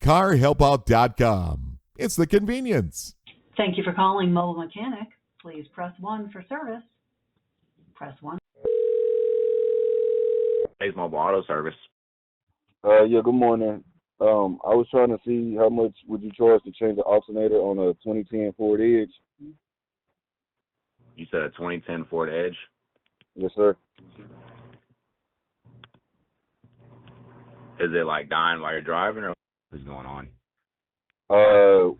Carhelpout.com. It's the convenience. Thank you for calling Mobile Mechanic. Please press 1 for service. Press 1. Hayes Mobile Auto Service. Yeah, good morning. I was trying to see how much would you charge to change the alternator on a 2010 Ford Edge. You said a 2010 Ford Edge? Yes, sir. Is it like dying while you're driving, or what's going on?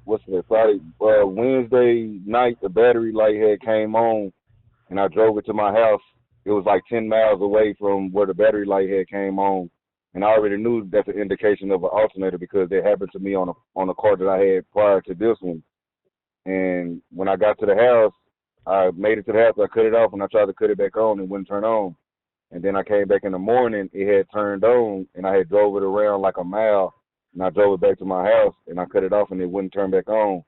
What's today? Friday. Wednesday night, the battery light had came on, and I drove it to my house. It was like 10 miles away from where the battery light had came on, and I already knew that's an indication of an alternator because it happened to me on a car that I had prior to this one. And when I got to the house, I made it to the house. I cut it off, and I tried to cut it back on. It wouldn't turn on. And then I came back in the morning. It had turned on, and I had drove it around like a mile. And I drove it back to my house, and I cut it off, and it wouldn't turn back on.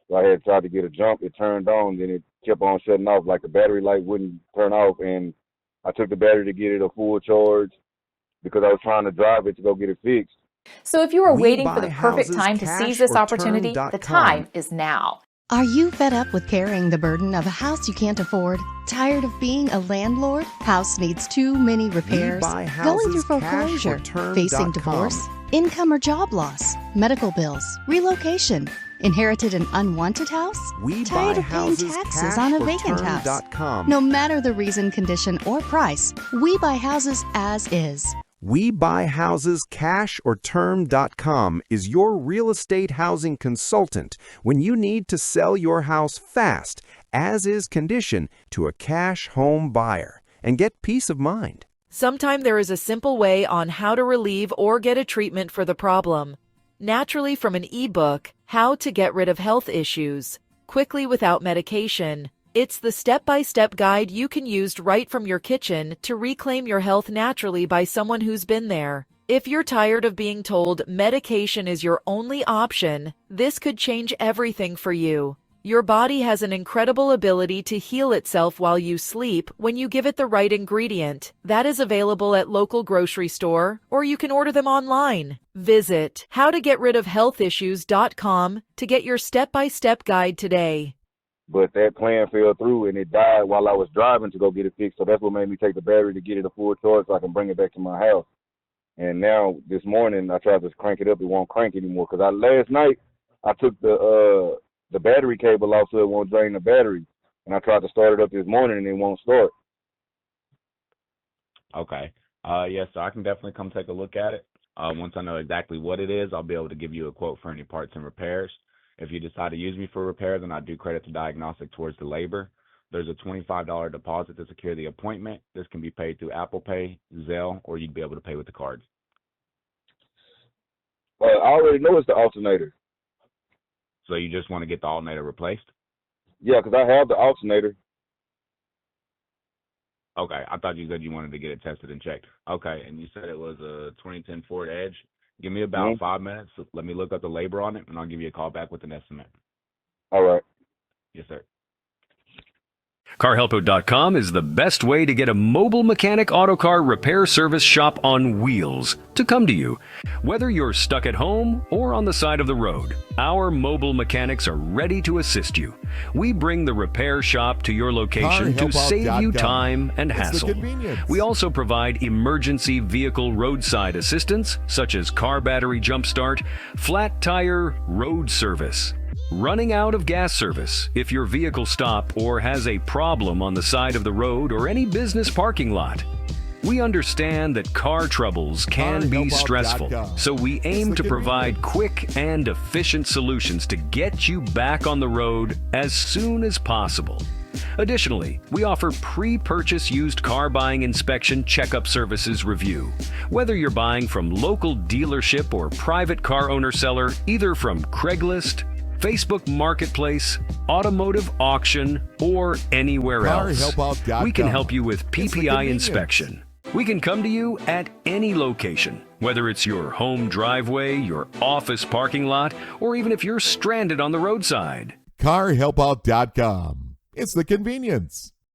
So I had tried to get a jump. It turned on, then it kept on shutting off. Like the battery light wouldn't turn off, and I took the battery to get it a full charge because I was trying to drive it to go get it fixed. So if you are waiting for the perfect time to seize this opportunity, the time is now. Are you fed up with carrying the burden of a house you can't afford? Tired of being a landlord? House needs too many repairs? Going through foreclosure? Facing divorce? Income or job loss? Medical bills? Relocation? Inherited an unwanted house? Tired of paying taxes on a vacant house? No matter the reason, condition, or price, we buy houses as is. WeBuyHousesCashOrTerm.com is your real estate housing consultant when you need to sell your house fast, as is condition, to a cash home buyer and get peace of mind. Sometime there is a simple way on how to relieve or get a treatment for the problem. Naturally from an ebook, How to Get Rid of Health Issues, Quickly Without Medication. It's the step-by-step guide you can use right from your kitchen to reclaim your health naturally by someone who's been there. If you're tired of being told medication is your only option, this could change everything for you. Your body has an incredible ability to heal itself while you sleep when you give it the right ingredient. That is available at local grocery store, or you can order them online. Visit howtogetridofhealthissues.com to get your step-by-step guide today. But that plan fell through, and it died while I was driving to go get it fixed. So that's what made me take the battery to get it a full charge so I can bring it back to my house. And now this morning I tried to crank it up. It won't crank anymore because last night I took the battery cable off so it won't drain the battery. And I tried to start it up this morning, and it won't start. Okay. Yes, so I can definitely come take a look at it. Once I know exactly what it is, I'll be able to give you a quote for any parts and repairs. If you decide to use me for repair, then I do credit the diagnostic towards the labor. There's a $25 deposit to secure the appointment. This can be paid through Apple Pay, Zelle, or you'd be able to pay with the cards. I already know it's the alternator. So you just want to get the alternator replaced? Yeah, because I have the alternator. Okay, I thought you said you wanted to get it tested and checked. Okay, and you said it was a 2010 Ford Edge. Give me about 5 minutes. Let me look up the labor on it, and I'll give you a call back with an estimate. All right. Yes, sir. Carhelpout.com is the best way to get a mobile mechanic auto car repair service shop on wheels to come to you. Whether you're stuck at home or on the side of the road, our mobile mechanics are ready to assist you. We bring the repair shop to your location to save you time and hassle. We also provide emergency vehicle roadside assistance, such as car battery jump start, flat tire road service, running out of gas service if your vehicle stops or has a problem on the side of the road or any business parking lot. We understand that car troubles can be stressful, so we aim to provide quick and efficient solutions to get you back on the road as soon as possible. Additionally, we offer pre-purchase used car buying inspection checkup services review. Whether you're buying from local dealership or private car owner seller, either from Craigslist, Facebook Marketplace, automotive auction, or anywhere else, we can help you with PPI inspection. We can come to you at any location, whether it's your home driveway, your office parking lot, or even if you're stranded on the roadside. Carhelpout.com. It's the convenience.